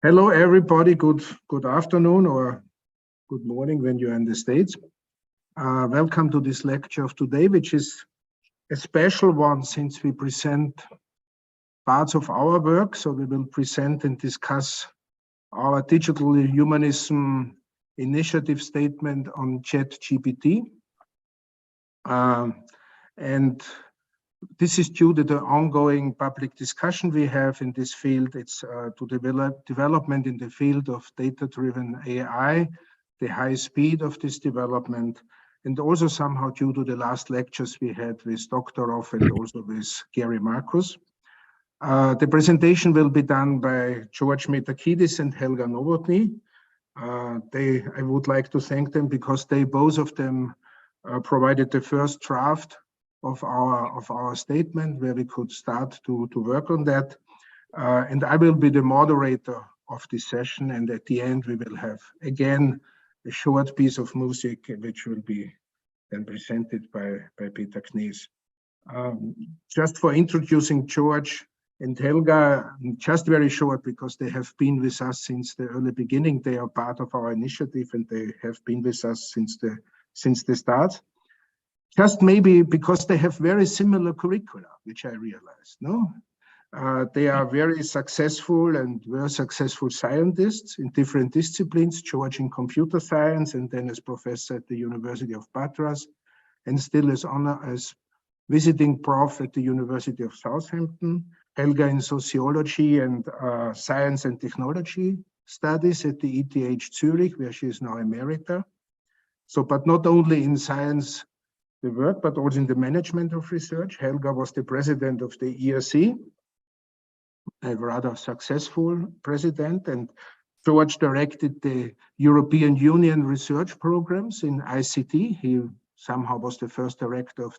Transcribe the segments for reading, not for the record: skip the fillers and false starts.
Hello, everybody. Good afternoon or good morning when you're in the States. Welcome to this lecture of today, which is a special one since we present parts of our work. So we will present and discuss our digital humanism initiative statement on ChatGPT. And this is due to the ongoing public discussion we have in this field. It's to develop development in the field of data-driven AI, the high speed of this development, and also somehow due to the last lectures we had with Doktorov and also with Gary Marcus. The presentation will be done by George Metakidis and Helga Novotny. I would like to thank them because they both of them provided the first draft of our statement where we could start to work on that. And I will be the moderator of this session. And at the end, we will have, again, a short piece of music, which will be then presented by Peter Knies. Just for introducing George and Helga, just very short, because they have been with us since the early beginning. They are part of our initiative and they have been with us since the start. Just maybe because they have very similar curricula, which I realized, no? They are very successful and were successful scientists in different disciplines, George in computer science and then as professor at the University of Patras, and still as visiting prof at the University of Southampton. Helga in sociology and science and technology studies at the ETH Zurich, where she is now emerita. So, but not only in science, the work, but also in the management of research. Helga was the president of the ERC, a rather successful president, and George directed the European Union research programs in ICT. He somehow was the first director of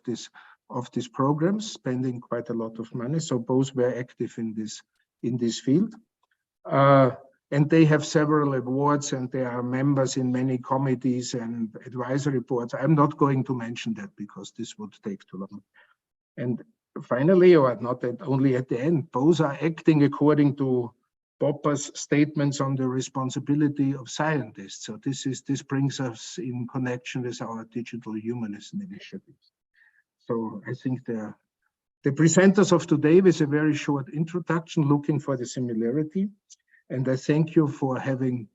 this program, spending quite a lot of money. So both were active in this field. And they have several awards and they are members in many committees and advisory boards. I'm not going to mention that because this would take too long. And finally, or not only at the end, both are acting according to Popper's statements on the responsibility of scientists. So this brings us in connection with our digital humanism initiatives. So I think the presenters of today with a very short introduction, looking for the similarity. And I thank you for having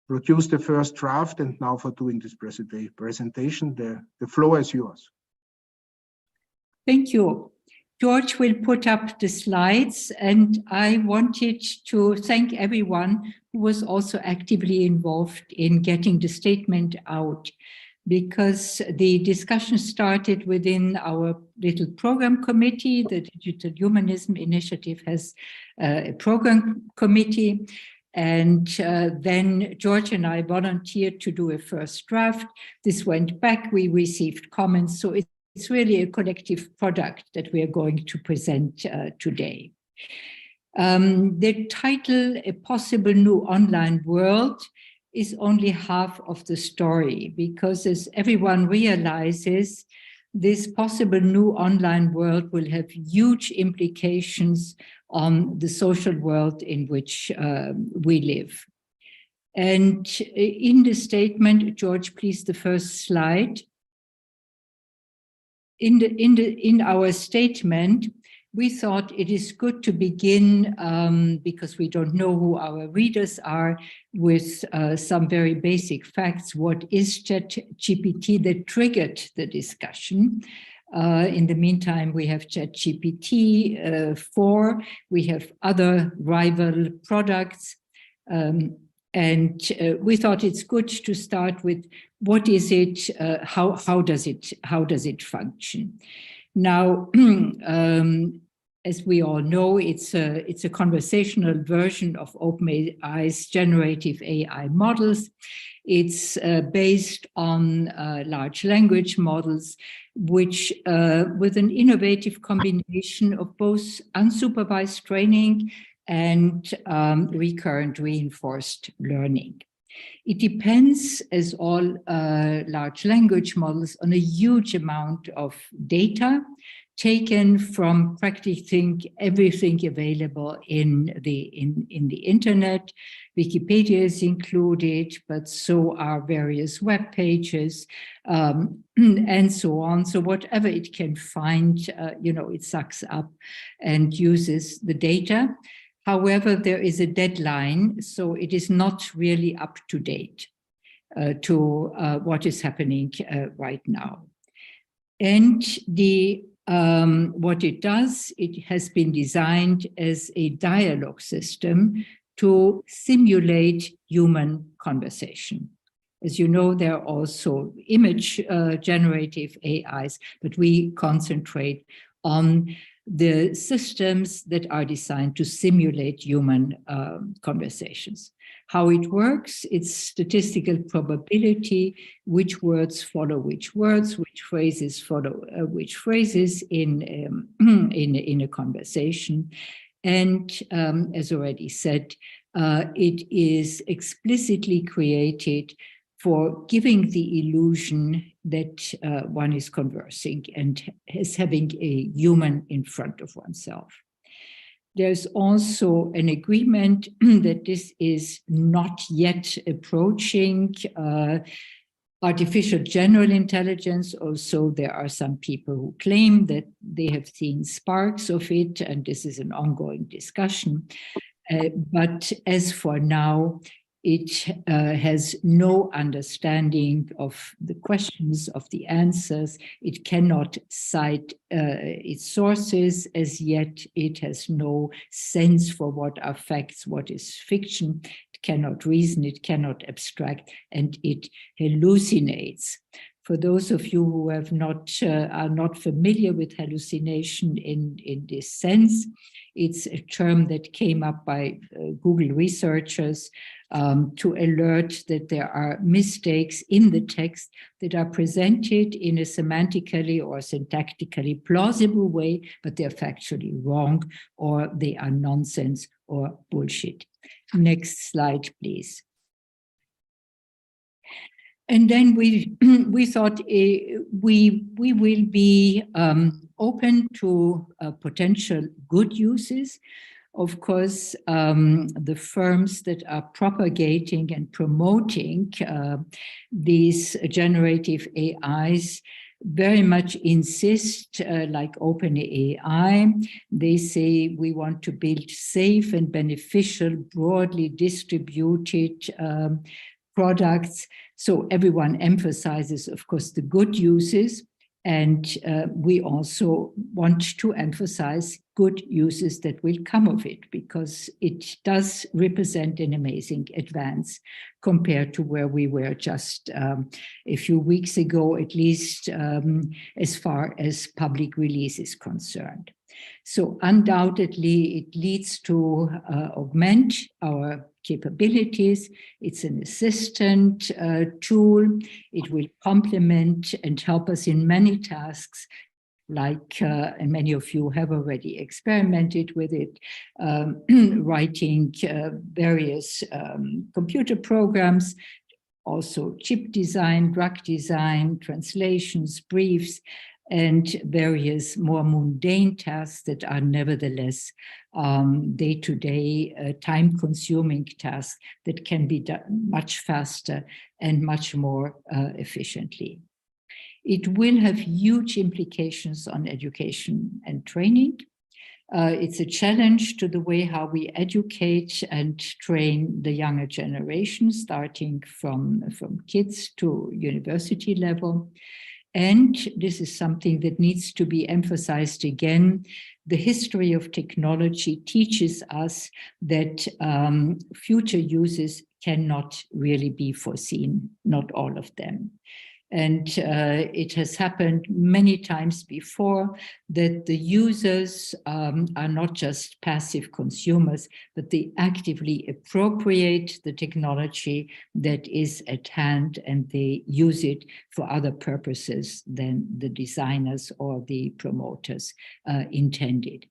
produced the first draft and now for doing this presentation. The floor is yours. Thank you. George will put up the slides, and I wanted to thank everyone who was also actively involved in getting the statement out, because the discussion started within our little program committee. The Digital Humanism Initiative has a program committee. And then George and I volunteered to do a first draft. This went back, we received comments. So it's really a collective product that we are going to present today. The title, A Possible New Online World, is only half of the story, because as everyone realizes, this possible new online world will have huge implications on the social world in which we live. And in the statement, George, please, the first slide. In our statement, we thought it is good to begin, because we don't know who our readers are, with some very basic facts. What is ChatGPT that triggered the discussion? In the meantime, we have ChatGPT 4, we have other rival products, and we thought it's good to start with what is it, how does it function? Now, as we all know, it's a conversational version of OpenAI's generative AI models. It's based on large language models, which with an innovative combination of both unsupervised training and recurrent reinforced learning. It depends, as all large language models, on a huge amount of data. taken from practically everything available in the internet. Wikipedia is included, but so are various web pages, and so on. So whatever it can find, it sucks up and uses the data. However, there is a deadline, so it is not really up to date to what is happening right now. And what it does, it has been designed as a dialogue system to simulate human conversation. As you know, there are also image generative AIs, but we concentrate on the systems that are designed to simulate human conversations. How it works, it's statistical probability, which words follow which words, which phrases follow which phrases in a conversation. And as already said, it is explicitly created for giving the illusion that one is conversing and is having a human in front of oneself. There's also an agreement that this is not yet approaching artificial general intelligence. Also, there are some people who claim that they have seen sparks of it, and this is an ongoing discussion. But as for now, it has no understanding of the questions, of the answers. It cannot cite its sources as yet. It has no sense for what are facts, what is fiction. It cannot reason, it cannot abstract, and it hallucinates. For those of you who have are not familiar with hallucination in this sense, it's a term that came up by Google researchers to alert that there are mistakes in the text that are presented in a semantically or syntactically plausible way, but they're factually wrong, or they are nonsense or bullshit. Next slide, please. And then we thought we will be open to potential good uses. Of course, the firms that are propagating and promoting these generative AIs very much insist, like OpenAI, they say we want to build safe and beneficial, broadly distributed products. So everyone emphasizes, of course, the good uses, and we also want to emphasize good uses that will come of it, because it does represent an amazing advance compared to where we were just a few weeks ago, at least as far as public release is concerned. So undoubtedly, it leads to augment our capabilities. It's an assistant tool. It will complement and help us in many tasks, like, and many of you have already experimented with it, writing various computer programs, also chip design, drug design, translations, briefs, and various more mundane tasks that are nevertheless day-to-day time-consuming tasks that can be done much faster and much more efficiently. It will have huge implications on education and training. It's a challenge to the way how we educate and train the younger generation, starting from kids to university level. And this is something that needs to be emphasized again. The history of technology teaches us that future uses cannot really be foreseen, not all of them. And it has happened many times before that the users are not just passive consumers, but they actively appropriate the technology that is at hand, and they use it for other purposes than the designers or the promoters intended.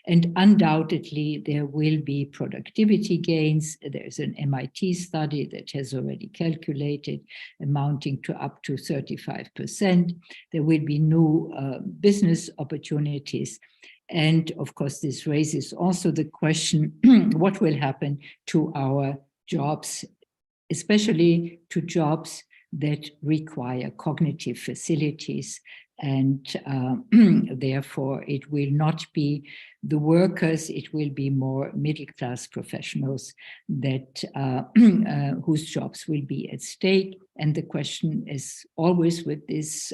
And undoubtedly, there will be productivity gains. There's an MIT study that has already calculated amounting to up to 35%. There will be new business opportunities. And of course, this raises also the question, what will happen to our jobs, especially to jobs that require cognitive facilities. And therefore, it will not be the workers, it will be more middle-class professionals that whose jobs will be at stake. And the question is always with these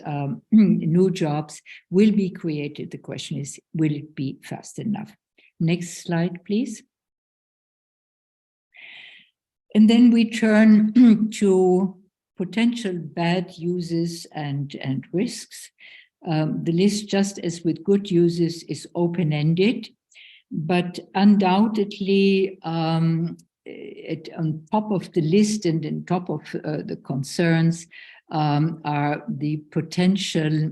new jobs will be created. The question is, will it be fast enough? Next slide, please. And then we turn to potential bad uses and risks. The list, just as with good uses, is open-ended, but undoubtedly on top of the list and on top of the concerns are the potential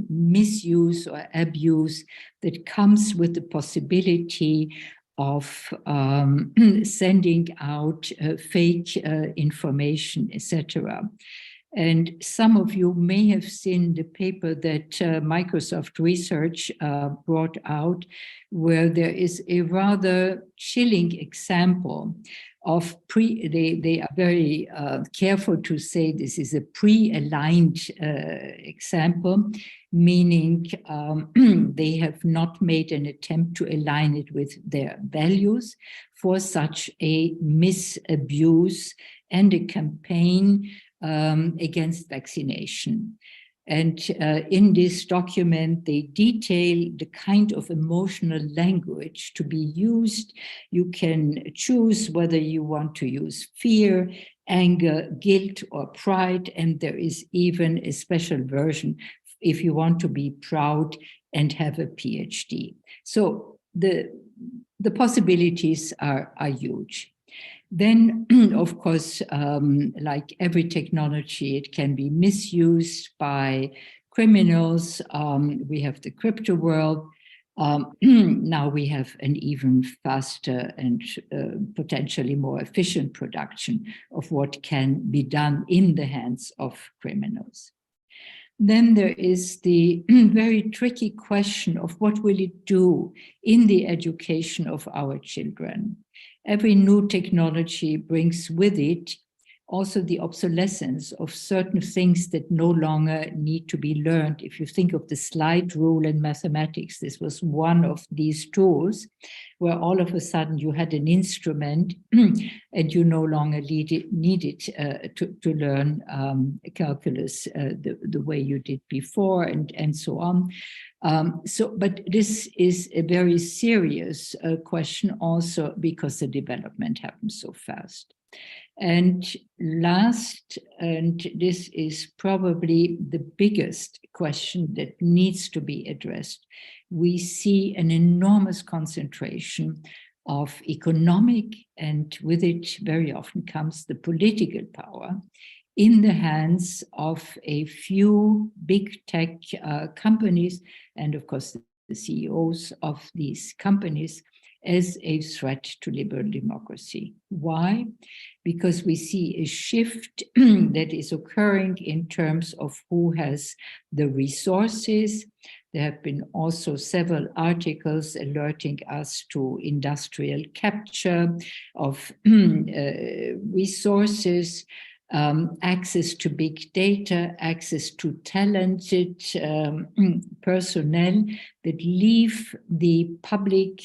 misuse or abuse that comes with the possibility of sending out fake information, etc. And some of you may have seen the paper that Microsoft Research brought out, where there is a rather chilling example of they are very careful to say this is a pre-aligned example, meaning they have not made an attempt to align it with their values for such a misabuse and a campaign against vaccination. And in this document, they detail the kind of emotional language to be used. You can choose whether you want to use fear, anger, guilt, or pride. And there is even a special version if you want to be proud and have a PhD. So the possibilities are huge. Then, of course, like every technology, it can be misused by criminals. We have the crypto world. Now we have an even faster and potentially more efficient production of what can be done in the hands of criminals. Then there is the very tricky question of what will it do in the education of our children. Every new technology brings with it also the obsolescence of certain things that no longer need to be learned. If you think of the slide rule in mathematics, this was one of these tools where all of a sudden you had an instrument and you no longer needed to learn calculus the way you did before and so on. But this is a very serious question also because the development happens so fast. And last, and this is probably the biggest question that needs to be addressed, we see an enormous concentration of economic, and with it very often comes the political power in the hands of a few big tech companies, and of course the CEOs of these companies, as a threat to liberal democracy. Why? Because we see a shift that is occurring in terms of who has the resources. There have been also several articles alerting us to industrial capture of resources, access to big data, access to talented personnel that leave the public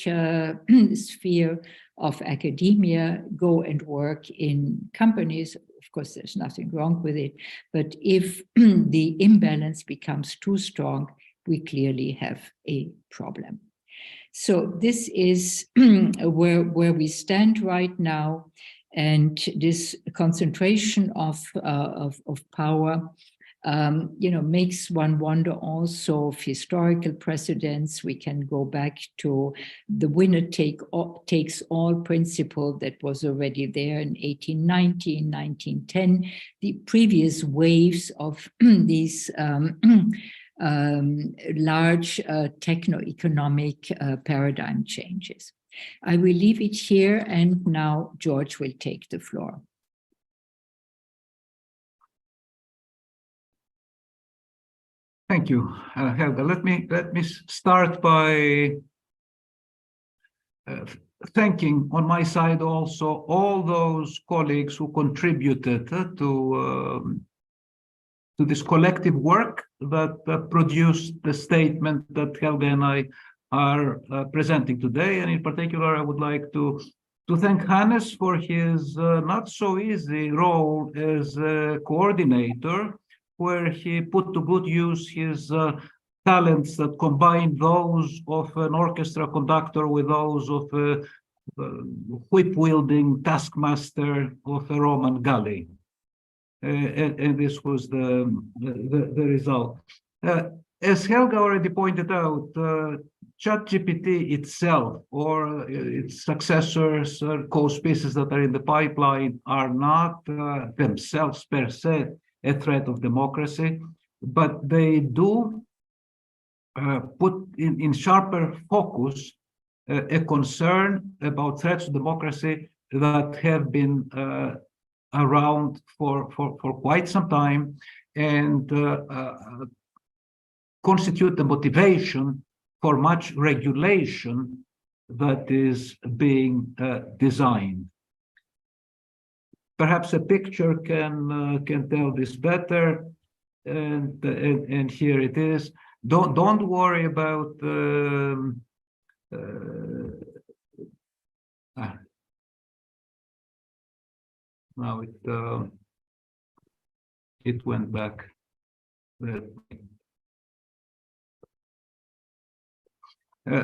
sphere of academia, go and work in companies. Of course, there's nothing wrong with it. But if the imbalance becomes too strong, we clearly have a problem. So this is where we stand right now. And this concentration of power, makes one wonder also of historical precedents. We can go back to the winner takes all principle that was already there in 1890, 1910, the previous waves of these large techno-economic paradigm changes. I will leave it here, and now George will take the floor. Thank you, Helga. Let me start by thanking on my side also all those colleagues who contributed to this collective work that produced the statement that Helga and I are presenting today. And in particular, I would like to thank Hannes for his not so easy role as a coordinator, where he put to good use his talents that combine those of an orchestra conductor with those of a whip-wielding taskmaster of a Roman galley. And this was the result. As Helga already pointed out, ChatGPT itself or its successors or co-species that are in the pipeline are not themselves per se a threat of democracy, but they do put in sharper focus a concern about threats to democracy that have been around for quite some time and constitute the motivation for much regulation that is being designed. Perhaps a picture can tell this better, and here it is. Don't worry about now it went back.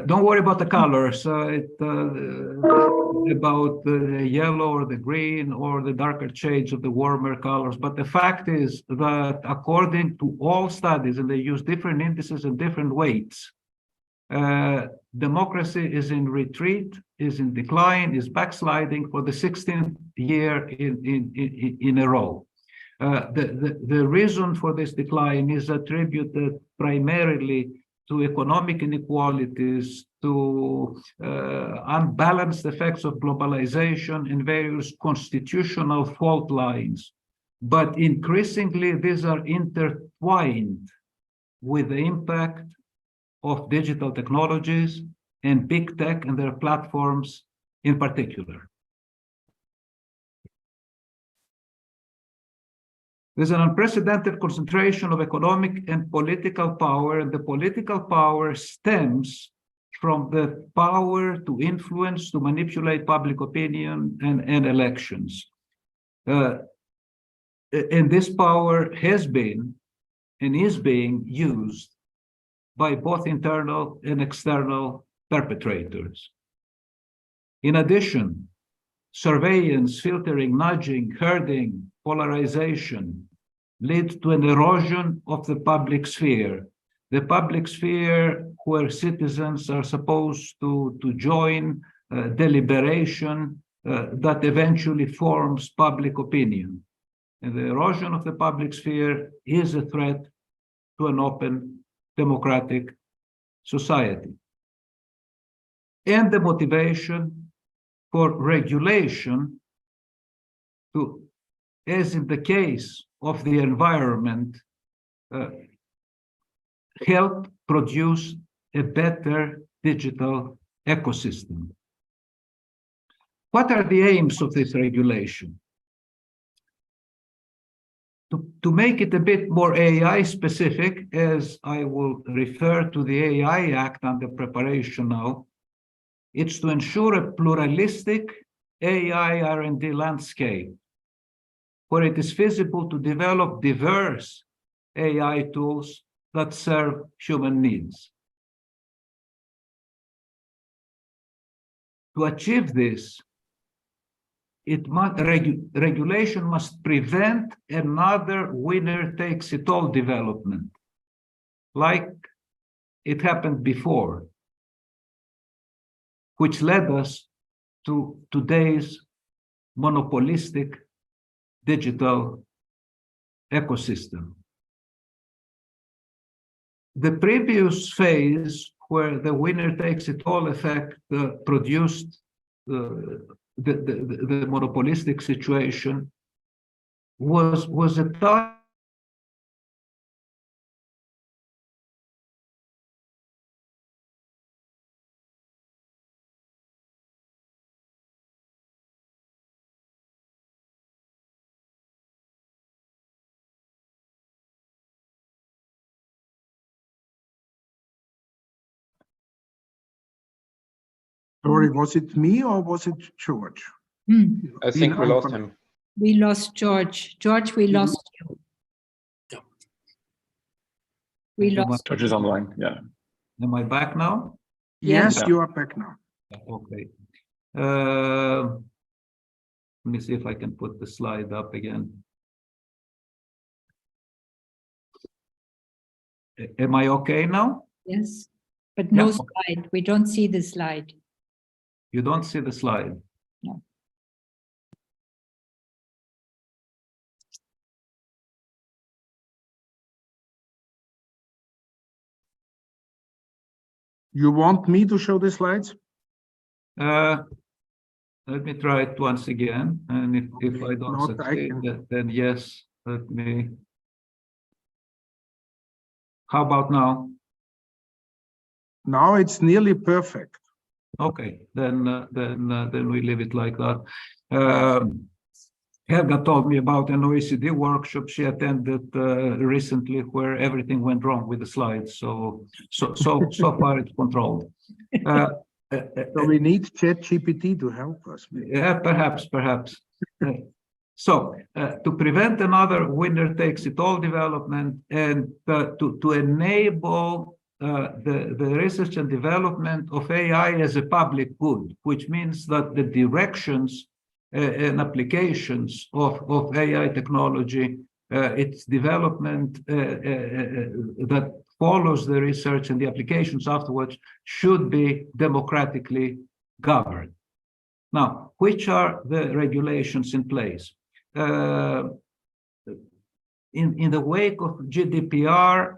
Don't worry about the colors, about the yellow or the green or the darker shades of the warmer colors. But the fact is that according to all studies, and they use different indices and different weights, democracy is in retreat, is in decline, is backsliding for the 16th year in a row. The reason for this decline is attributed primarily to economic inequalities, to unbalanced effects of globalization and various constitutional fault lines. But increasingly, these are intertwined with the impact of digital technologies and big tech and their platforms in particular. There's an unprecedented concentration of economic and political power, and the political power stems from the power to influence, to manipulate public opinion and elections. And this power has been and is being used by both internal and external perpetrators. In addition, surveillance, filtering, nudging, herding, polarization lead to an erosion of the public sphere. The public sphere where citizens are supposed to join deliberation that eventually forms public opinion. And the erosion of the public sphere is a threat to an open democratic society. And the motivation for regulation to, as in the case of the environment, help produce a better digital ecosystem. What are the aims of this regulation? To make it a bit more AI specific, as I will refer to the AI Act under preparation now, it's to ensure a pluralistic AI R&D landscape where it is feasible to develop diverse AI tools that serve human needs. To achieve this, regulation must prevent another winner-takes-it-all development, like it happened before, which led us to today's monopolistic digital ecosystem. The previous phase, where the winner takes it all effect, produced the monopolistic situation, was a time Sorry, was it me or was it George? I think we lost him. We lost George. George, we lost you. We lost. George is online. Yeah. Am I back now? Yes, Yeah. you are back now. Okay. Let me see if I can put the slide up again. Am I okay now? Yes, but no Yeah. slide. We don't see the slide. You don't see the slide? No. You want me to show the slides? Let me try it once again, and if I don't Not, I succeed, can. then yes, let me. How about now? Now it's nearly perfect. Okay, then we leave it like that. Helga told me about an OECD workshop she attended recently, where everything went wrong with the slides. So far it's controlled. So we need ChatGPT to help us. Yeah, perhaps. So to prevent another winner takes it all development, and to enable the research and development of AI as a public good, which means that the directions and applications of AI technology, its development that follows the research and the applications afterwards, should be democratically governed. Now, which are the regulations in place? In the wake of GDPR,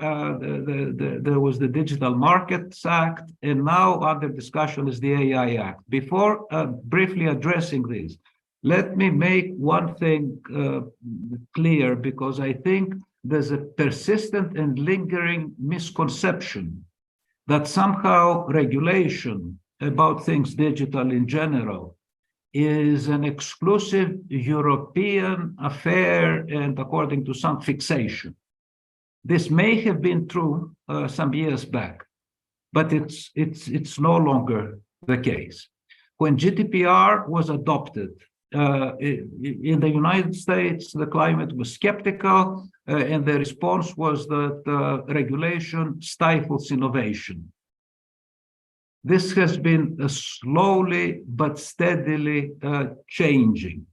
there was the Digital Markets Act, and now under discussion is the AI Act. Before briefly addressing this, let me make one thing clear, because I think there's a persistent and lingering misconception that somehow regulation about things digital in general is an exclusive European affair, and according to some fixation. This may have been true some years back, but it's no longer the case. When GDPR was adopted in the United States, the climate was skeptical, and the response was that regulation stifles innovation. This has been slowly but steadily changing.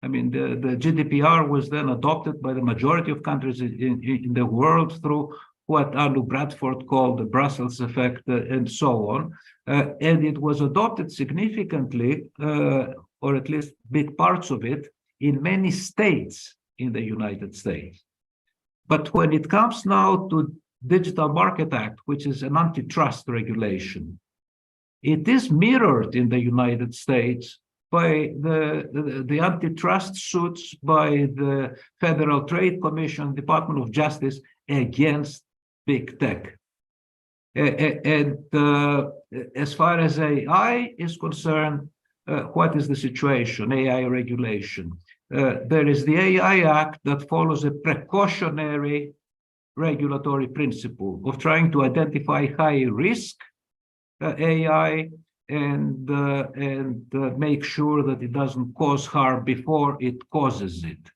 I mean, the GDPR was then adopted by the majority of countries in the world through what Arnold Bradford called the Brussels effect and so on. And it was adopted significantly, or at least big parts of it, in many states in the United States. But when it comes now to Digital Market Act, which is an antitrust regulation, it is mirrored in the United States by the antitrust suits by the Federal Trade Commission, Department of Justice against big tech. And as far as AI is concerned, what is the situation, AI regulation? There is the AI Act that follows a precautionary regulatory principle of trying to identify high risk AI and make sure that it doesn't cause harm before it causes it.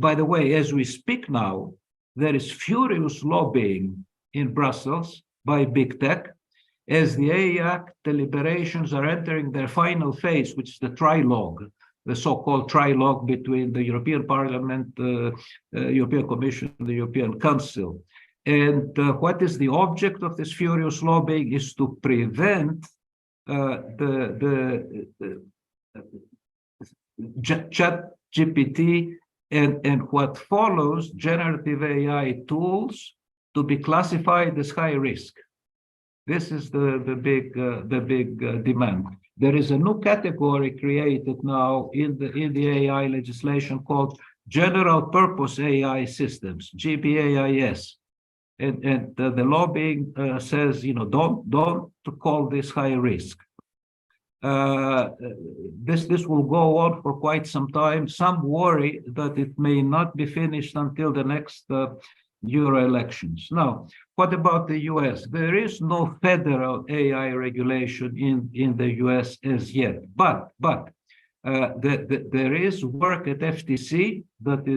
By the way, as we speak now, there is furious lobbying in Brussels by big tech as the AI Act deliberations are entering their final phase, which is the trilogue, the so-called trilogue between the European Parliament, European Commission, and the European Council. And what is the object of this furious lobbying is to prevent ChatGPT and what follows generative AI tools to be classified as high risk. This is the big demand. There is a new category created now in the AI legislation called general purpose AI systems, GPAIS. And the lobbying says, don't call this high risk. This will go on for quite some time. Some worry that it may not be finished until the next Euro elections. Now, what about the US? There is no federal AI regulation in the US as yet, but there is work at FTC that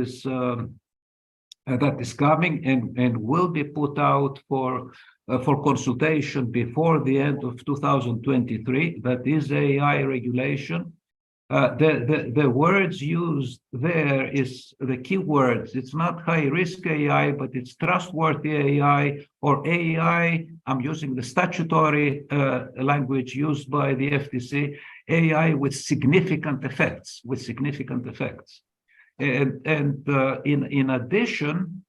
is coming and will be put out for consultation before the end of 2023. That is AI regulation. The words used there is the key words. It's not high risk AI, but it's trustworthy AI or AI. I'm using the statutory language used by the FTC, AI with significant effects, And in addition,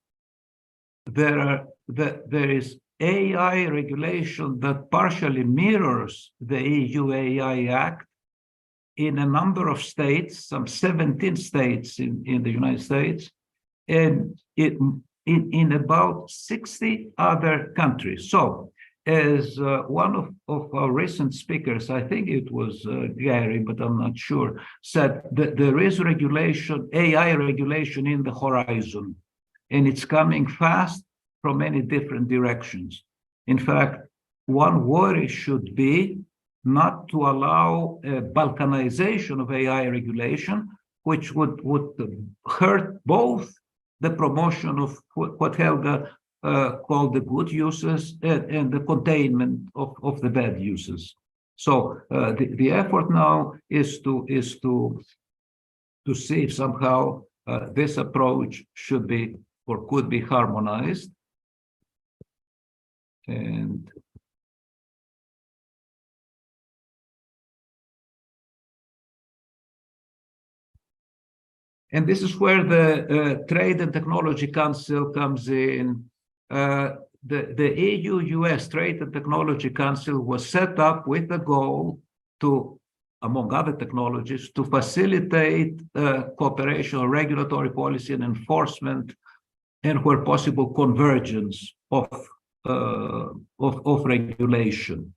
there is AI regulation that partially mirrors the EU AI Act in a number of states, some 17 states in the United States, and in about 60 other countries. So, as one of our recent speakers, I think it was Gary, but I'm not sure, said that there is regulation, AI regulation in the horizon, and it's coming fast from many different directions. In fact, one worry should be not to allow a balkanization of AI regulation, which would hurt both the promotion of what Helga called the good uses and the containment of the bad uses. So the effort now is to see if somehow this approach should be or could be harmonized. And this is where the Trade and Technology Council comes in. The EU-US Trade and Technology Council was set up with the goal to, among other technologies, to facilitate cooperation, regulatory policy and enforcement, and where possible, convergence of regulation.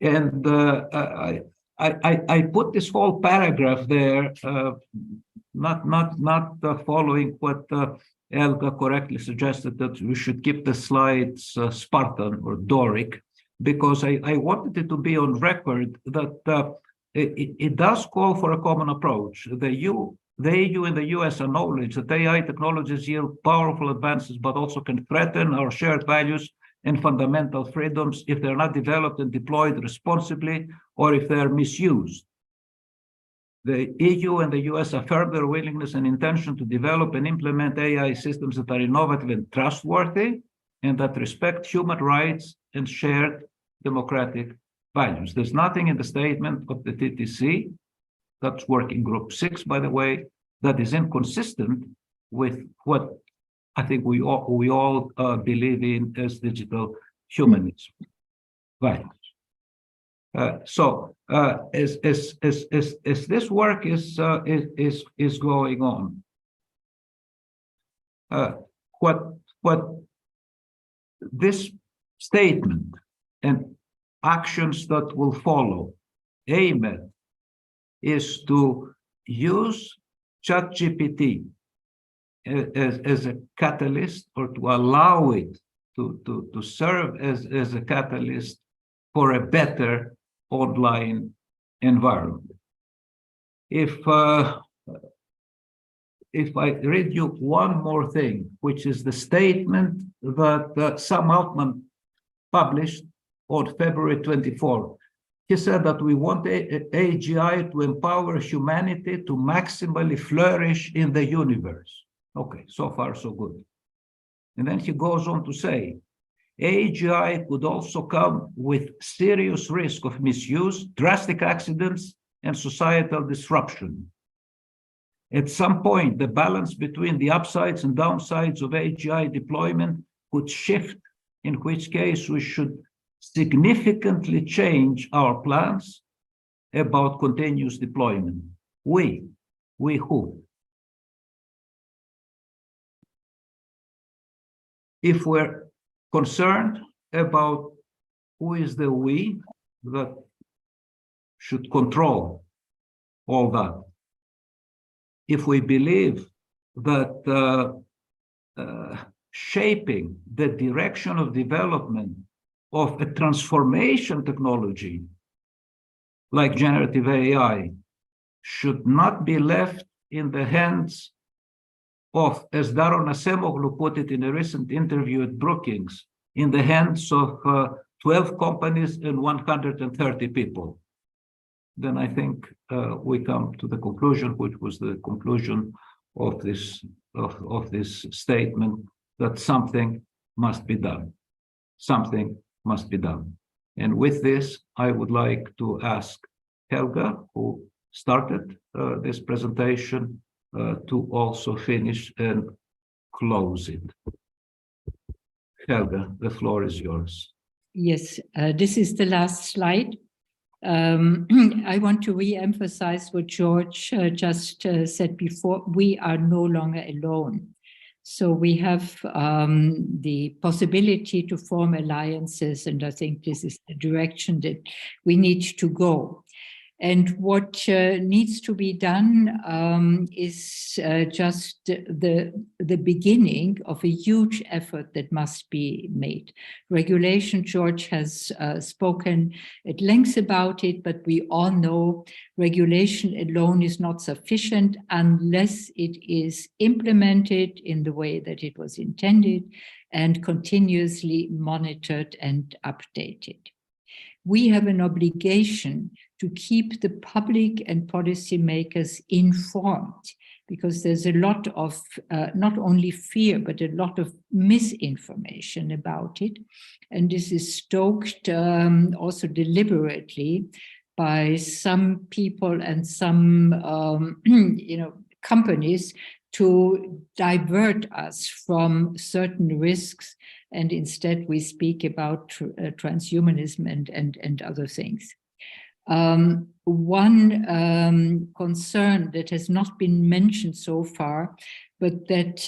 And I put this whole paragraph there, not following what Helga correctly suggested, that we should keep the slides Spartan or Doric, because I wanted it to be on record that it does call for a common approach. The EU and the US acknowledge that AI technologies yield powerful advances, but also can threaten our shared values and fundamental freedoms if they're not developed and deployed responsibly or if they're misused. The EU and the US affirm their willingness and intention to develop and implement AI systems that are innovative and trustworthy and that respect human rights and shared democratic values. There's nothing in the statement of the TTC, that's Working Group 6, by the way, that is inconsistent with what I think we all believe in as digital humanism. Right. So as this work is going on, what this statement and actions that will follow aim at is to use ChatGPT as a catalyst, or to allow it to serve as a catalyst for a better online environment. If I read you one more thing, which is the statement that Sam Altman published on February 24. He said that we want AGI to empower humanity to maximally flourish in the universe. Okay, so far so good. And then he goes on to say, AGI could also come with serious risk of misuse, drastic accidents, and societal disruption. At some point, the balance between the upsides and downsides of AGI deployment could shift, in which case we should significantly change our plans about continuous deployment. We who? If we're concerned about who is the we that should control all that, if we believe that shaping the direction of development of a transformation technology like generative AI should not be left in the hands of, as Daron Acemoglu put it in a recent interview at Brookings, in the hands of 12 companies and 130 people, then I think we come to the conclusion, which was the conclusion of this statement, that something must be done. Something must be done. And with this, I would like to ask Helga, who started this presentation, to also finish and close it. Helga, the floor is yours. Yes, this is the last slide. I want to re-emphasize what George just said before. We are no longer alone. So we have the possibility to form alliances, and I think this is the direction that we need to go. And what needs to be done is just the beginning of a huge effort that must be made. Regulation, George has spoken at length about it, but we all know regulation alone is not sufficient unless it is implemented in the way that it was intended and continuously monitored and updated. We have an obligation to keep the public and policymakers informed, because there's a lot of not only fear, but a lot of misinformation about it. And this is stoked also deliberately by some people and some companies to divert us from certain risks. And instead we speak about transhumanism and other things. One concern that has not been mentioned so far, but that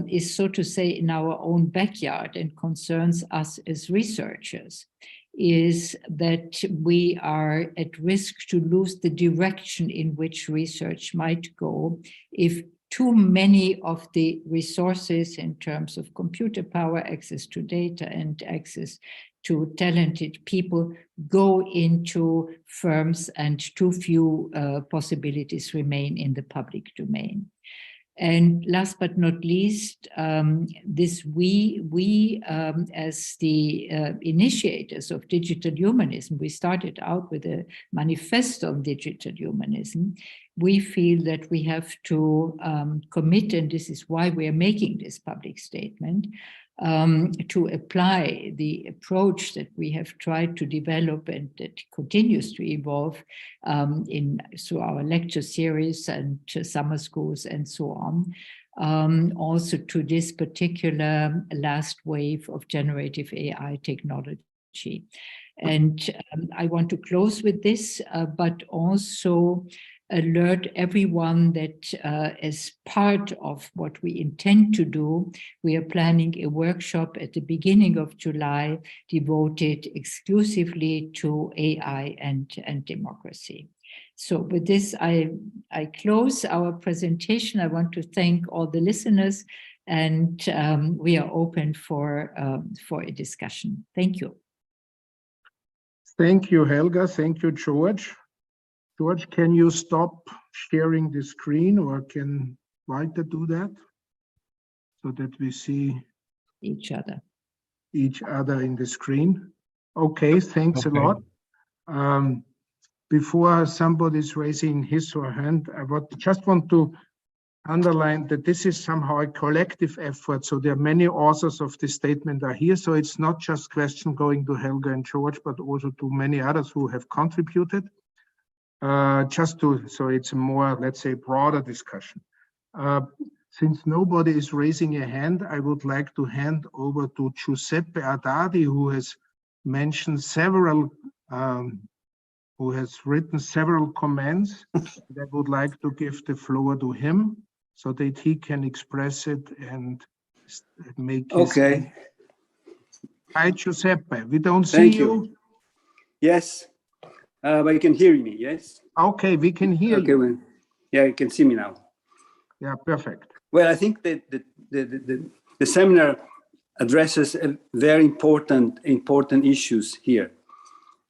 is, so to say, in our own backyard and concerns us as researchers, is that we are at risk to lose the direction in which research might go if too many of the resources in terms of computer power, access to data, and access to talented people go into firms and too few possibilities remain in the public domain. And last but not least, this we as the initiators of digital humanism, we started out with a manifesto on digital humanism. We feel that we have to commit, and this is why we are making this public statement, to apply the approach that we have tried to develop and that continues to evolve through our lecture series and summer schools and so on, also to this particular last wave of generative AI technology. And I want to close with this, but also alert everyone that as part of what we intend to do, we are planning a workshop at the beginning of July devoted exclusively to AI and democracy. So with this, I close our presentation. I want to thank all the listeners, and we are open for a discussion. Thank you. Thank you, Helga. Thank you, George. George, can you stop sharing the screen, or can Walter do that so that we see each other in the screen? Okay, thanks a lot. Before somebody's raising his or her hand, I just want to underline that this is somehow a collective effort. So there are many authors of this statement are here. So it's not just question going to Helga and George, but also to many others who have contributed. So it's a more, let's say, broader discussion. Since nobody is raising a hand, I would like to hand over to Giuseppe Adadi, who has mentioned several, who has written several comments. I would like to give the floor to him so that he can express it and make his. Okay. Hi, Giuseppe. We don't see Thank you. Yes, but you can hear me, yes? Okay, we can hear Okay, you. well, yeah, you can see me now. Yeah, perfect. Well, I think that the seminar addresses a very important issues here,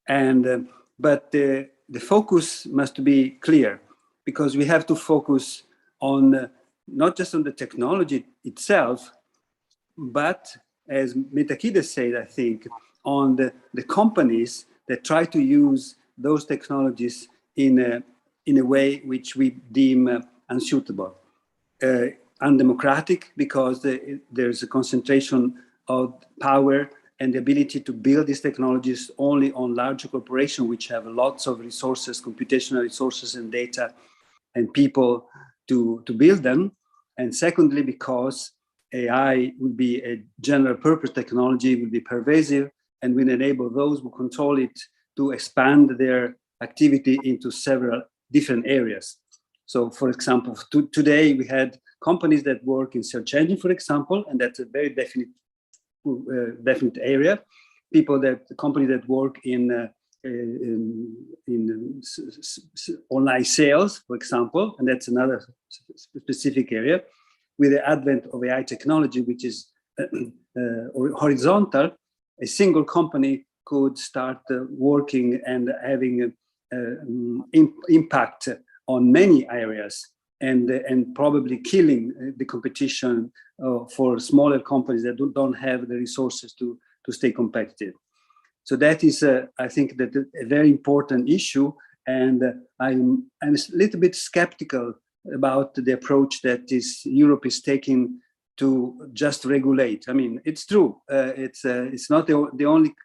and but the focus must be clear, because we have to focus on not just on the technology itself, but as Metakide said, I think, on the companies that try to use those technologies in a way which we deem unsuitable. Undemocratic, because there's a concentration of power and the ability to build these technologies only on larger corporations which have lots of resources, computational resources and data and people to build them. And secondly, because AI will be a general purpose technology, will be pervasive, and will enable those who control it to expand their activity into several different areas. So, for example, today we had companies that work in search engine, for example, and that's a very definite area. Companies that work in online sales, for example, and that's another specific area. With the advent of AI technology, which is horizontal, a single company could start working and having impact on many areas, and probably killing the competition for smaller companies that don't have the resources to stay competitive. So that is, I think, that a very important issue, and I'm a little bit skeptical about the approach that Europe is taking to just regulate. I mean, it's true. It's not the only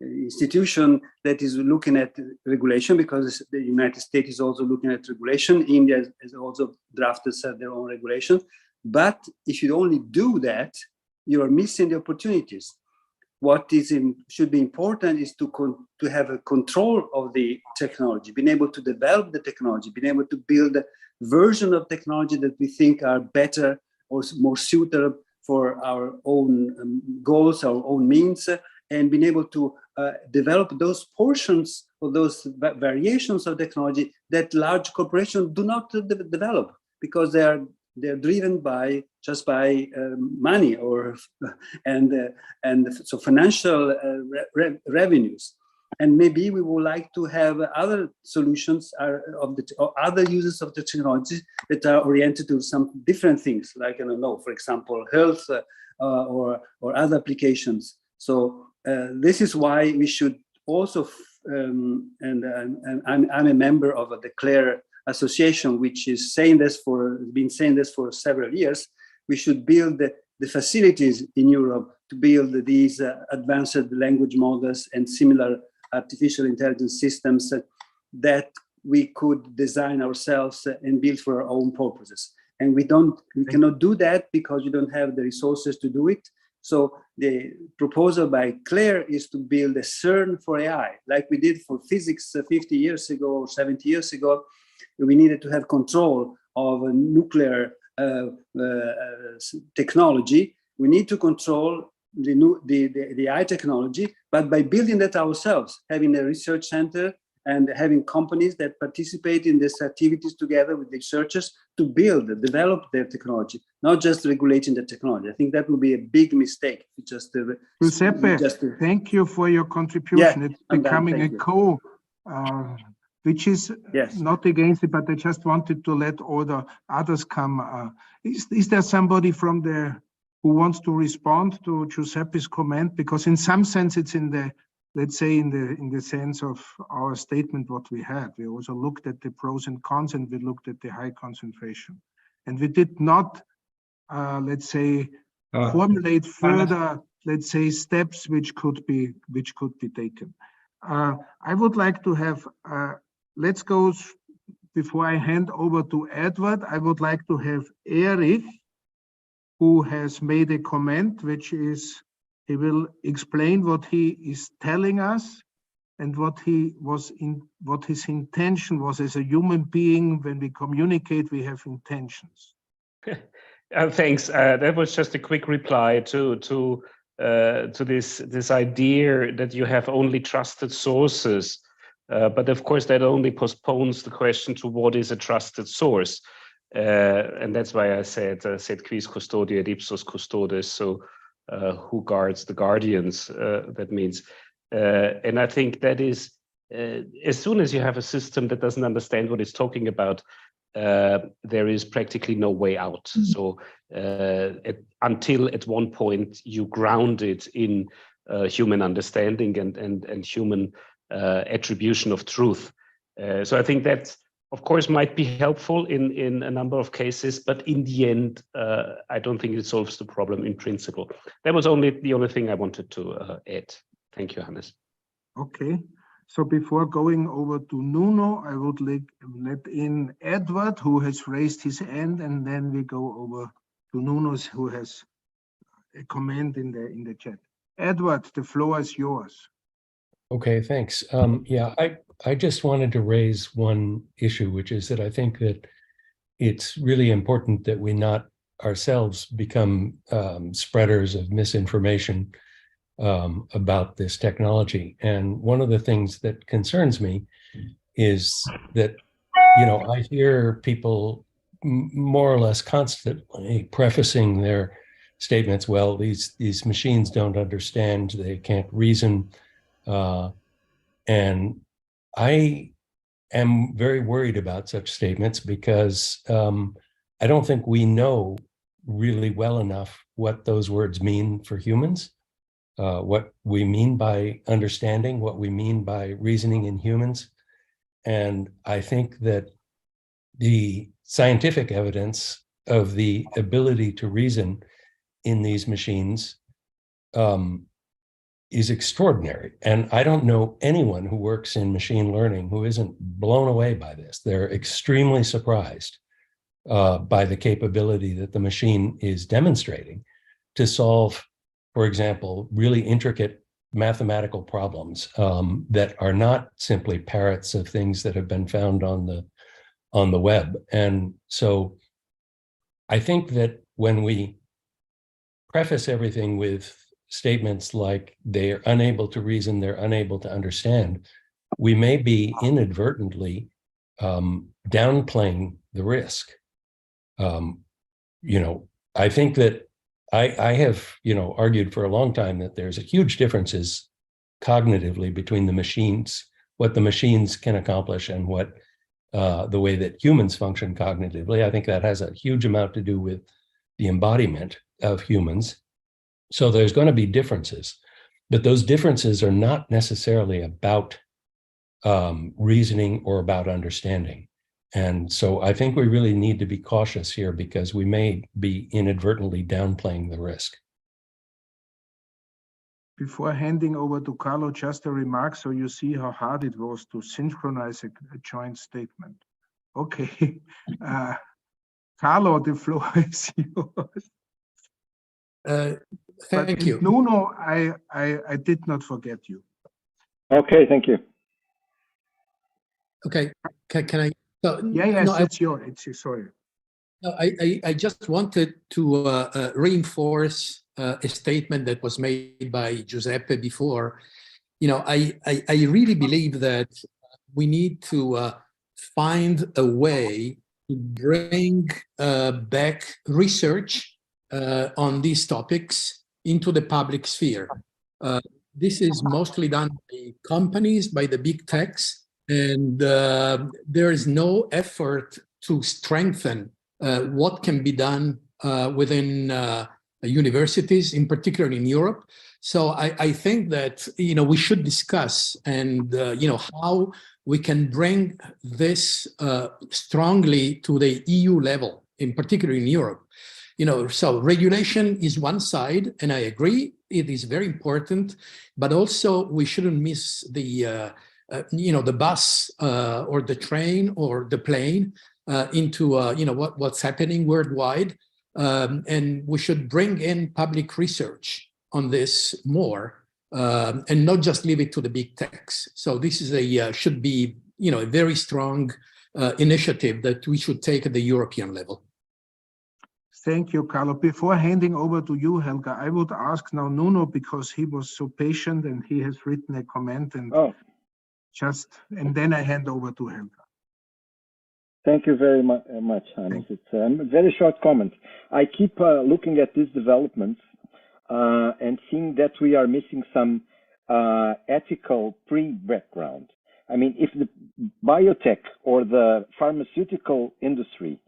institution that is looking at regulation, because the United States is also looking at regulation. India has also drafted their own regulation. But if you only do that, you are missing the opportunities. What should be important is to have a control of the technology, being able to develop the technology, being able to build a version of technology that we think are better or more suitable for our own goals, our own means, and being able to develop those portions or those variations of technology that large corporations do not develop, because they're driven by money and so financial revenues. And maybe we would like to have other solutions or other uses of the technology that are oriented to some different things, like, I don't know, for example, health or other applications. So this is why we should also, and I'm a member of the CLARE Association, which is been saying this for several years. We should build the facilities in Europe to build these advanced language models and similar artificial intelligence systems that we could design ourselves and build for our own purposes. And we cannot do that because you don't have the resources to do it. So the proposal by Claire is to build a CERN for AI, like we did for physics 50 years ago or 70 years ago. We needed to have control of a nuclear technology. We need to control the AI technology, but by building that ourselves, having a research center and having companies that participate in these activities together with researchers to develop their technology, not just regulating the technology. I think that would be a big mistake. Giuseppe, thank you for your contribution. Yeah, it's becoming a which is not against it, but I just wanted to let all the others come. Is there somebody from who wants to respond to Giuseppe's comment? Because in some sense, it's in the, let's say, in the sense of our statement, what we had. We also looked at the pros and cons, and we looked at the high concentration. And we did not, let's say, formulate further, let's say, steps which could be taken. I would like to have, let's go, before I hand over to Edward, I would like to have Erich, who has made a comment, which is, he will explain what he is telling us and what his intention was as a human being. When we communicate, we have intentions. Thanks. That was just a quick reply to this idea that you have only trusted sources. But of course, that only postpones the question to what is a trusted source. And that's why I said, sed quis custodia et ipsos custodes, so who guards the guardians, that means. And I think that is, as soon as you have a system that doesn't understand what it's talking about, there is practically no way out. So until at one point you ground it in human understanding and human attribution of truth. So I think that, of course, might be helpful in a number of cases, but in the end, I don't think it solves the problem in principle. That was the only thing I wanted to add. Thank you, Hannes. Okay. So before going over to Nuno, I would let in Edward, who has raised his hand, and then we go over to Nuno, who has a comment in the chat. Edward, the floor is yours. Okay, thanks. Yeah, I just wanted to raise one issue, which is that I think that it's really important that we not ourselves become spreaders of misinformation about this technology. And one of the things that concerns me is that, I hear people more or less constantly prefacing their statements, well, these machines don't understand, they can't reason. And I am very worried about such statements because I don't think we know really well enough what those words mean for humans, what we mean by understanding, what we mean by reasoning in humans. And I think that the scientific evidence of the ability to reason in these machines is extraordinary. And I don't know anyone who works in machine learning who isn't blown away by this. They're extremely surprised by the capability that the machine is demonstrating to solve, for example, really intricate mathematical problems that are not simply parrots of things that have been found on the web. And so I think that when we preface everything with statements like they're unable to reason, they're unable to understand, we may be inadvertently downplaying the risk. I think that I have, argued for a long time that there's a huge differences cognitively between the machines, what the machines can accomplish and what the way that humans function cognitively. I think that has a huge amount to do with the embodiment of humans. So there's going to be differences, but those differences are not necessarily about reasoning or about understanding. And so I think we really need to be cautious here because we may be inadvertently downplaying the risk. Before handing over to Carlo, just a remark so you see how hard it was to synchronize a joint statement. Okay. Carlo, the floor is yours. Thank you. Nuno, I did not forget you. Okay, thank you. Okay, can I? Yes, no, it's yours. Sorry. No, I just wanted to reinforce a statement that was made by Giuseppe before. I really believe that we need to find a way to bring back research on these topics into the public sphere. This is mostly done by companies, by the big techs, and there is no effort to strengthen what can be done within universities, in particular in Europe. So I think that we should discuss and how we can bring this strongly to the EU level, in particular in Europe. So regulation is one side, and I agree, it is very important, but also we shouldn't miss the bus or the train or the plane into what's happening worldwide, and we should bring in public research on this more, and not just leave it to the big techs. So this is should be a very strong initiative that we should take at the European level. Thank you, Carlo. Before handing over to you, Helga, I would ask now Nuno, because he was so patient and he has written a comment, and and then I hand over to Helga. Thank you very much, Hannes. It's a very short comment. I keep looking at these developments and seeing that we are missing some ethical pre-background. I mean, if the biotech or the pharmaceutical industry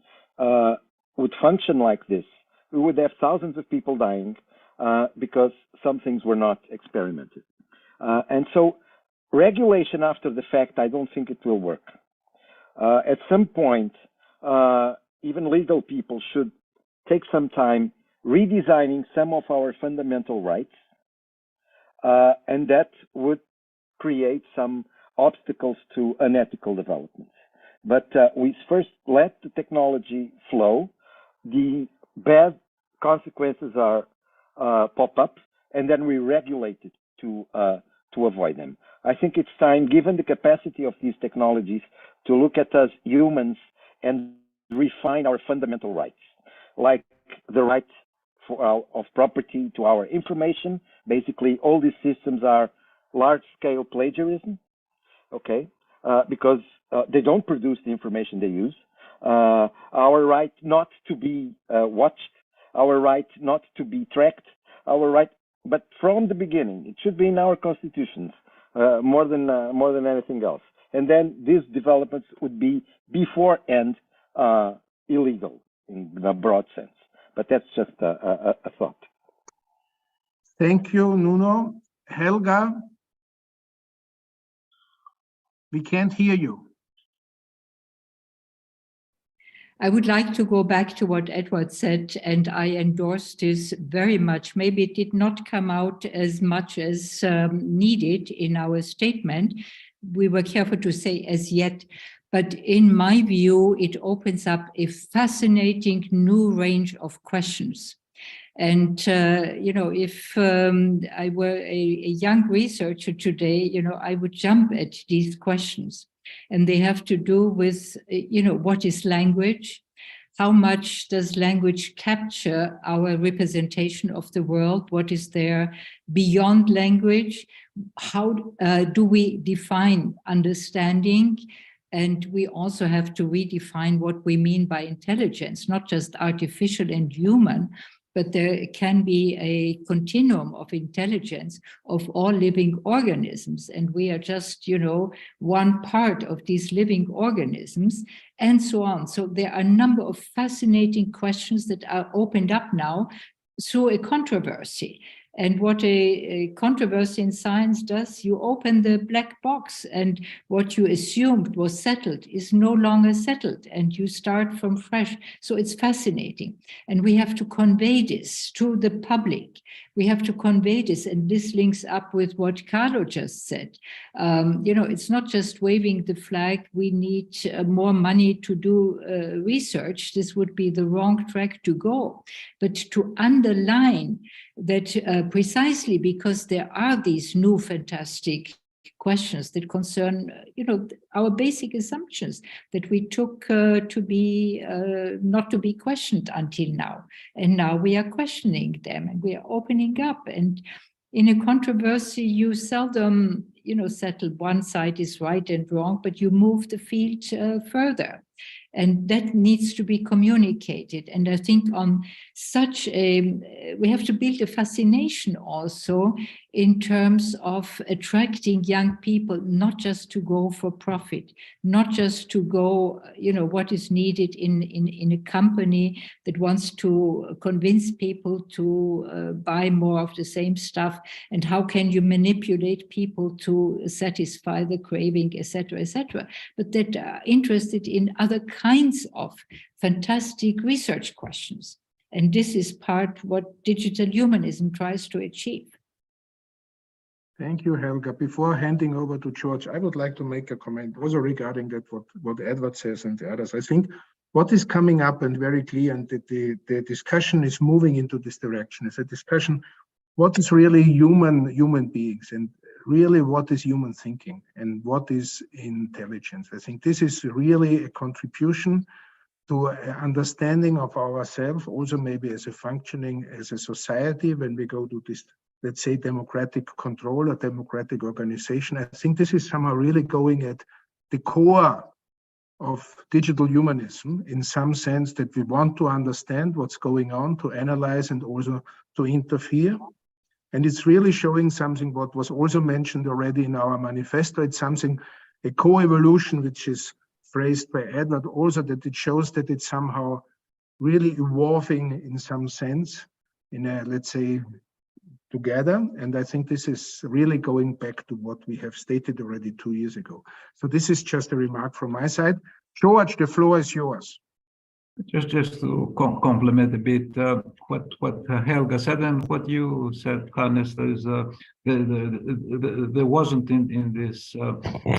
would function like this, we would have thousands of people dying because some things were not experimented. And so regulation after the fact, I don't think it will work. At some point, even legal people should take some time redesigning some of our fundamental rights, and that would create some obstacles to unethical developments. But we first let the technology flow. The bad consequences are pop up, and then we regulate it to avoid them. I think it's time, given the capacity of these technologies, to look at us humans and refine our fundamental rights, like the right of property to our information. Basically, all these systems are large-scale plagiarism, okay, because they don't produce the information they use. Our right not to be watched, our right not to be tracked, our right, but from the beginning, it should be in our constitutions more than anything else. And then these developments would be beforehand illegal in a broad sense. But that's just a thought. Thank you, Nuno. Helga, we can't hear you. I would like to go back to what Edward said, and I endorse this very much. Maybe it did not come out as much as needed in our statement. We were careful to say as yet, but in my view, it opens up a fascinating new range of questions. And, if I were a young researcher today, I would jump at these questions. And they have to do with, what is language? How much does language capture our representation of the world? What is there beyond language? How do we define understanding? And we also have to redefine what we mean by intelligence, not just artificial and human, but there can be a continuum of intelligence of all living organisms. And we are just, one part of these living organisms, and so on. So there are a number of fascinating questions that are opened up now through a controversy. And what a controversy in science does, you open the black box, and what you assumed was settled is no longer settled, and you start from fresh. So it's fascinating. And we have to convey this to the public. We have to convey this, and this links up with what Carlo just said. It's not just waving the flag, we need more money to do research. This would be the wrong track to go. But to underline that precisely because there are these new fantastic questions that concern, our basic assumptions that we took to be not to be questioned until now. And now we are questioning them and we are opening up. And in a controversy, you seldom, settle one side is right and wrong, but you move the field further. And that needs to be communicated. And I think on such we have to build a fascination also in terms of attracting young people, not just to go for profit, not just to go, what is needed in a company that wants to convince people to buy more of the same stuff, and how can you manipulate people to satisfy the craving, etc., but that are interested in other kinds of fantastic research questions. And this is part what digital humanism tries to achieve. Thank you, Helga. Before handing over to George, I would like to make a comment also regarding that what Edward says and the others. I think what is coming up and very clear, and the discussion is moving into this direction, is a discussion what is really human beings and really what is human thinking and what is intelligence. I think this is really a contribution to understanding of ourselves, also maybe as a functioning as a society when we go to this, let's say, democratic control or democratic organization. I think this is somehow really going at the core of digital humanism in some sense, that we want to understand what's going on, to analyze and also to interfere. And it's really showing something what was also mentioned already in our manifesto. It's something, a co-evolution, which is phrased by Edward also, that it shows that it's somehow really evolving in some sense, in a, let's say, together. And I think this is really going back to what we have stated already 2 years ago. So this is just a remark from my side. George, the floor is yours. Just to complement a bit what Helga said and what you said, Hannes, there wasn't in this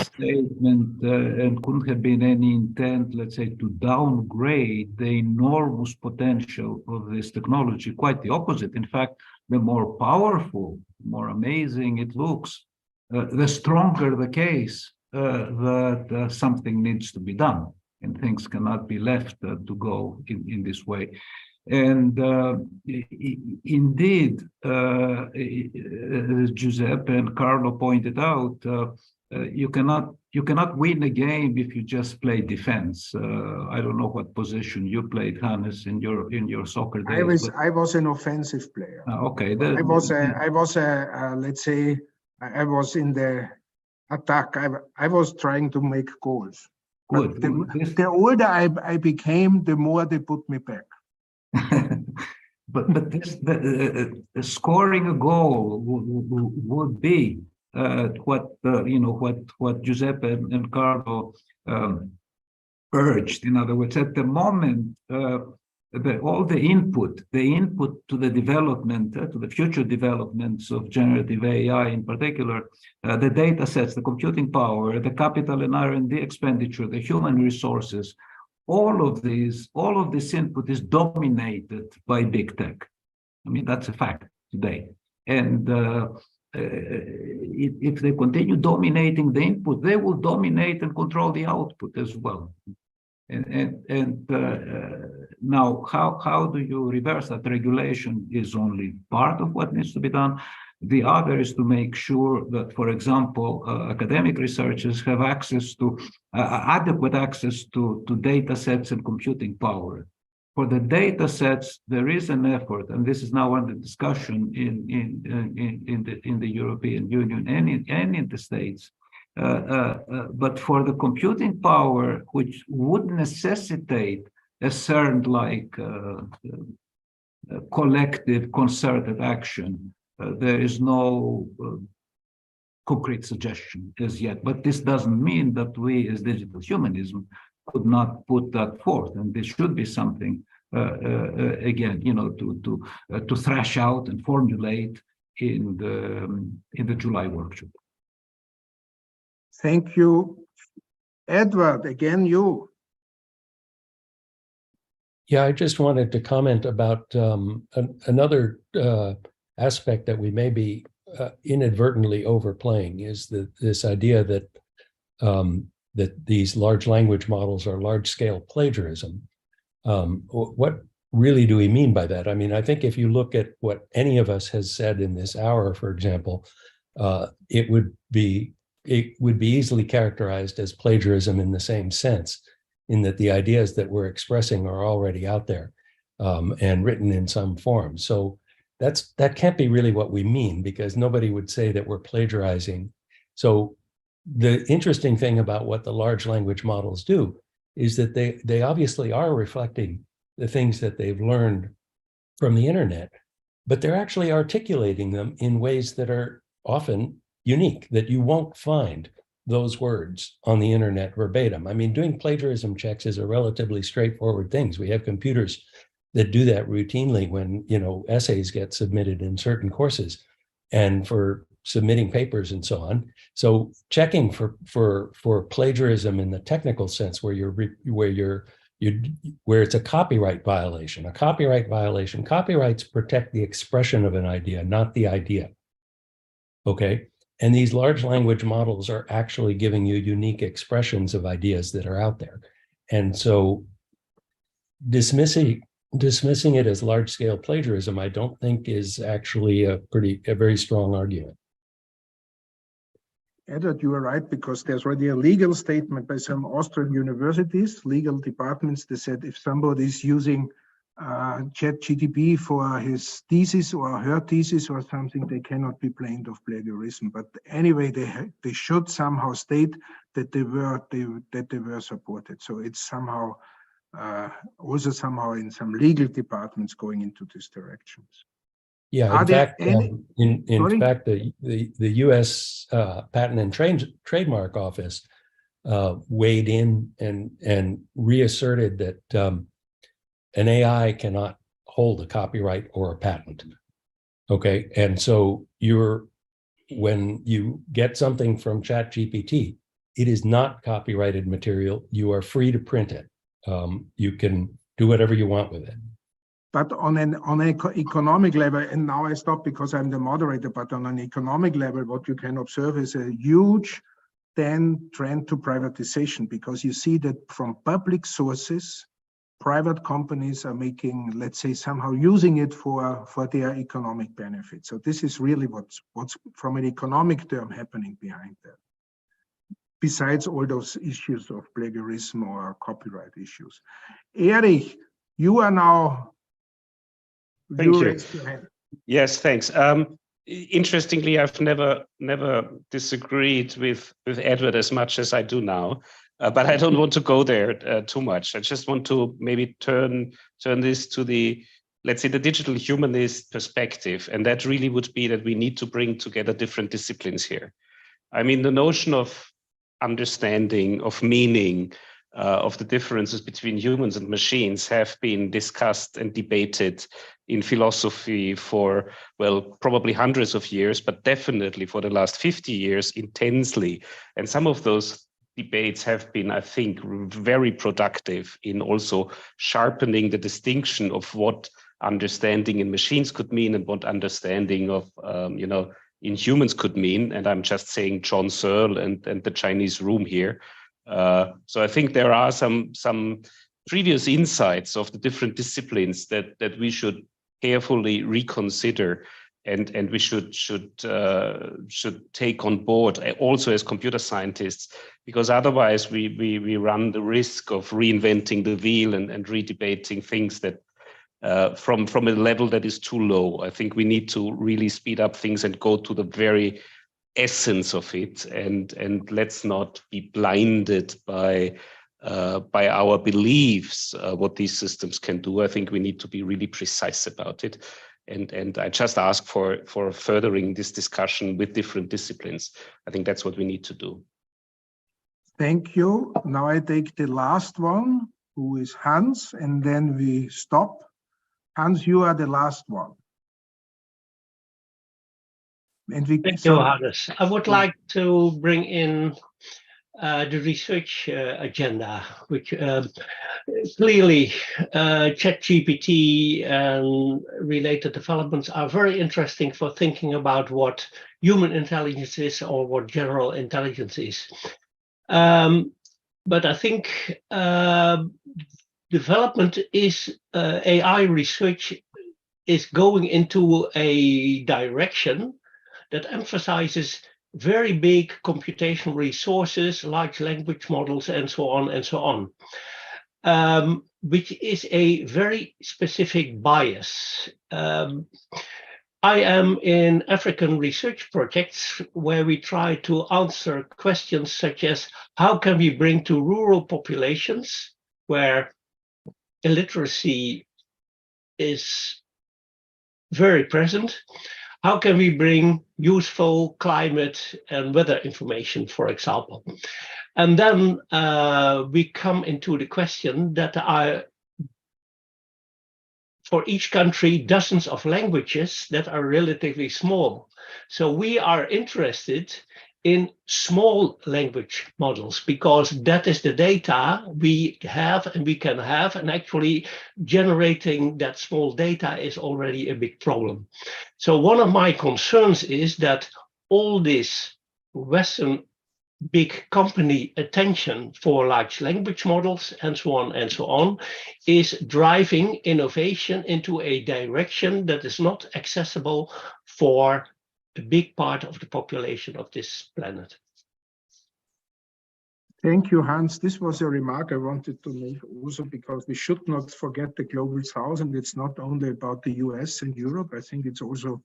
statement and couldn't have been any intent, let's say, to downgrade the enormous potential of this technology. Quite the opposite. In fact, the more powerful, more amazing it looks, the stronger the case that something needs to be done. And things cannot be left to go in this way. And indeed, as Giuseppe and Carlo pointed out, you cannot win a game if you just play defense. I don't know what position you played, Hannes, in your soccer days. I was an offensive player. Okay. I was let's say, I was in the attack. I was trying to make goals. Good. The older I became, the more they put me back. but this, scoring a goal would be what Giuseppe and Carlo urged. In other words, at the moment, all the input to the development, to the future developments of generative AI in particular, the data sets, the computing power, the capital and R&D expenditure, the human resources, all of this input is dominated by big tech. I mean, that's a fact today. And if they continue dominating the input, they will dominate and control the output as well. And now, how do you reverse that? Regulation is only part of what needs to be done. The other is to make sure that, for example, academic researchers have access to adequate access to data sets and computing power. For the data sets, there is an effort, and this is now under discussion in the European Union and in the States. But for the computing power, which would necessitate a CERN-like collective concerted action, there is no concrete suggestion as yet. But this doesn't mean that we, as digital humanism, could not put that forth, and this should be something again, to thrash out and formulate in the July workshop. Thank you. Edward, again, you. Yeah, I just wanted to comment about another aspect that we may be inadvertently overplaying is this idea that that these large language models are large-scale plagiarism. What really do we mean by that? I mean, I think if you look at what any of us has said in this hour, for example, it would be easily characterized as plagiarism in the same sense, in that the ideas that we're expressing are already out there and written in some form. So that can't be really what we mean, because nobody would say that we're plagiarizing. So the interesting thing about what the large language models do is that they obviously are reflecting the things that they've learned from the internet, but they're actually articulating them in ways that are often unique, that you won't find those words on the internet verbatim. I mean, doing plagiarism checks is a relatively straightforward thing. We have computers that do that routinely when, you know, essays get submitted in certain courses and for submitting papers and so on. So checking for plagiarism in the technical sense, where it's a copyright violation. Copyrights protect the expression of an idea, not the idea. Okay. And these large language models are actually giving you unique expressions of ideas that are out there. And so dismissing it as large-scale plagiarism, I don't think is actually a very strong argument. Edward, you are right, because there's already a legal statement by some Austrian universities, legal departments, that said if somebody is using ChatGPT for his thesis or her thesis or something, they cannot be blamed of plagiarism. But anyway, they should somehow state that they were supported. So it's somehow also somehow in some legal departments going into these directions. Yeah, in fact, the U.S. Patent and Trademark Office weighed in and reasserted that an AI cannot hold a copyright or a patent. Okay, and so when you get something from ChatGPT, it is not copyrighted material. You are free to print it. You can do whatever you want with it. But on an economic level, and now I stop because I'm the moderator, but on an economic level, what you can observe is a huge trend to privatization, because you see that from public sources, private companies are making, let's say, somehow using it for their economic benefit. So this is really what's from an economic term happening behind that, besides all those issues of plagiarism or copyright issues. Erich, you are now. Thank you. Yes, thanks. Interestingly, I've never disagreed with Edward as much as I do now, but I don't want to go there too much. I just want to maybe turn this to the, let's say, the digital humanist perspective, and that really would be that we need to bring together different disciplines here. I mean, the notion of understanding, of meaning, of the differences between humans and machines have been discussed and debated in philosophy for, well, probably hundreds of years, but definitely for the last 50 years intensely. And some of those debates have been, I think, very productive in also sharpening the distinction of what understanding in machines could mean and what understanding of, in humans could mean. And I'm just saying John Searle and the Chinese room here. So I think there are some previous insights of the different disciplines that we should carefully reconsider, and we should take on board also as computer scientists, because otherwise we run the risk of reinventing the wheel and redebating things that from a level that is too low. I think we need to really speed up things and go to the very essence of it, and let's not be blinded by our beliefs what these systems can do. I think we need to be really precise about it, and I just ask for furthering this discussion with different disciplines. I think that's what we need to do. Thank you. Now I take the last one, who is Hans, and then we stop. Hans, you are the last one. Thank you, Hannes. I would like to bring in the research agenda, which clearly ChatGPT and related developments are very interesting for thinking about what human intelligence is or what general intelligence is. But I think development is AI research is going into a direction that emphasizes very big computational resources, large language models, and so on, which is a very specific bias. I am in African research projects where we try to answer questions such as, how can we bring to rural populations where illiteracy is very present, how can we bring useful climate and weather information, for example? And then we come into the question that for each country dozens of languages that are relatively small. So we are interested in small language models because that is the data we have and we can have, and actually generating that small data is already a big problem. So one of my concerns is that all this Western big company attention for large language models and so on is driving innovation into a direction that is not accessible for a big part of the population of this planet. Thank you, Hans. This was a remark I wanted to make also because we should not forget the Global South, and it's not only about the US and Europe. I think it's also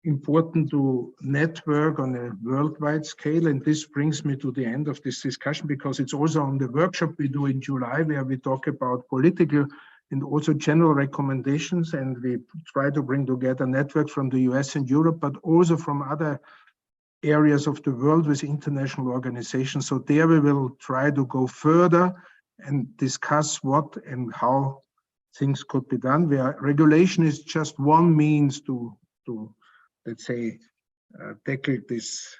important to network on a worldwide scale. And this brings me to the end of this discussion because it's also on the workshop we do in July where we talk about political and also general recommendations. And we try to bring together networks from the US and Europe, but also from other areas of the world with international organizations. So there we will try to go further and discuss what and how things could be done. Where regulation is just one means to let's say, tackle these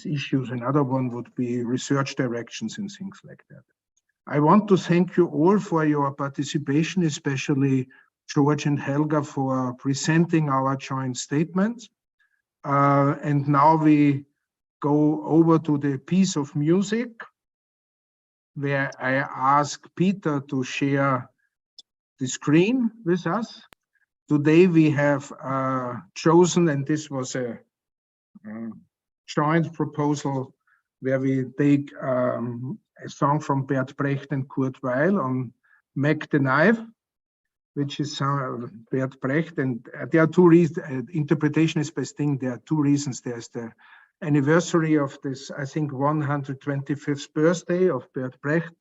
issues. Another one would be research directions and things like that. I want to thank you all for your participation, especially George and Helga for presenting our joint statements. And now we go over to the piece of music where I ask Peter to share the screen with us. Today we have chosen, and this was a joint proposal where we take a song from Bert Brecht and Kurt Weill on Mac the Knife, which is Bert Brecht. And there are two reasons, interpretation is best thing. There are two reasons. There's the anniversary of this, I think, 125th birthday of Bert Brecht.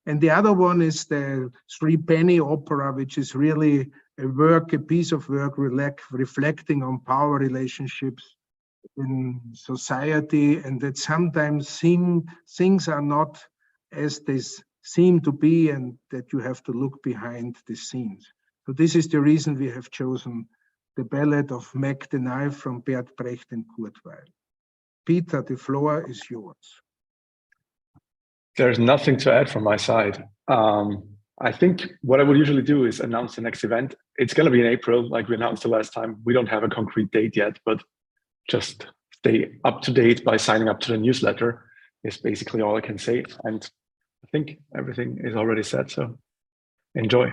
And the other one is the Three Penny Opera, which is really a piece of work reflecting on power relationships in society, and that sometimes things are not as they seem to be, and that you have to look behind the scenes. So this is the reason we have chosen the ballad of Mac the Knife from Bert Brecht and Kurt Weill. Peter, the floor is yours. There's nothing to add from my side. I think what I would usually do is announce the next event. It's going to be in April, like we announced the last time. We don't have a concrete date yet, but just stay up to date by signing up to the newsletter is basically all I can say. And I think everything is already said, so enjoy.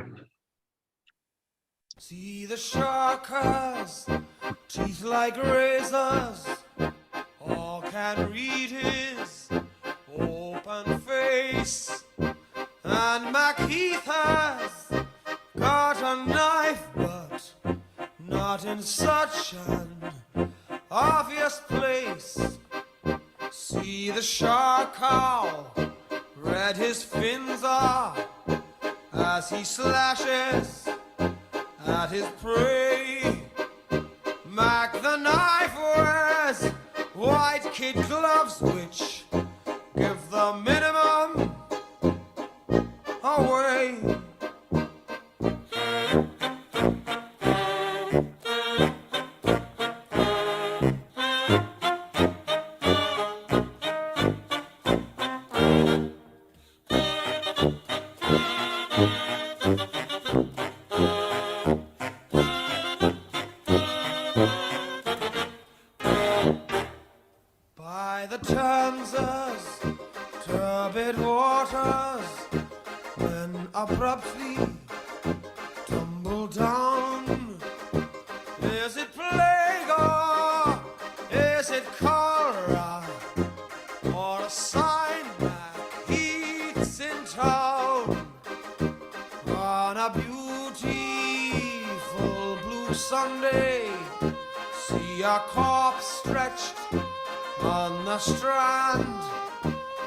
See the shark has teeth like razors, all can read his open face. And Macheath has got a knife, but not in such an obvious place. See the shark how red his fins are as he slashes at his prey. Mac the Knife wears white kid gloves which give the minimum away. By the Thameses, turbid waters, when abruptly tumble down. Is it plague or is it cholera, or a sign that heat's in town? On a beautiful blue Sunday, see a corpse stretched on the strand.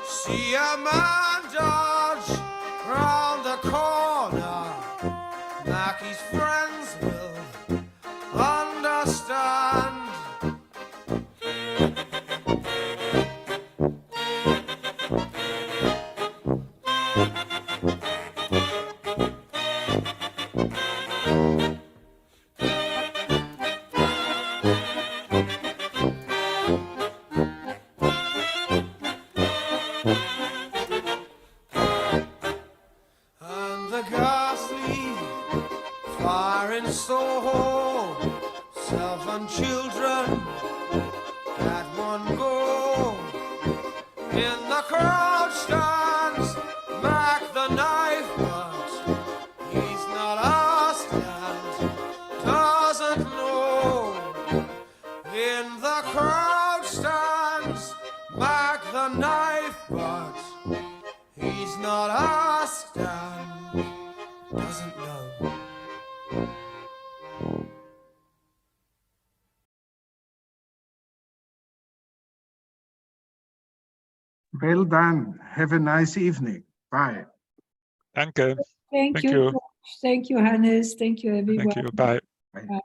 See a man dodge round the corner. Mackie's friends will understand. bar in Soho, 7 children at one go. In the crowd stands Mac the knife, but he's not asked and doesn't know. In the crowd stands Mac the knife, but he's not asked and doesn't know. Well done. Have a nice evening. Bye. Danke. Thank Thank you. you. George. Thank you, Hannes. Thank you, everyone. Thank you. Bye. Bye. Bye.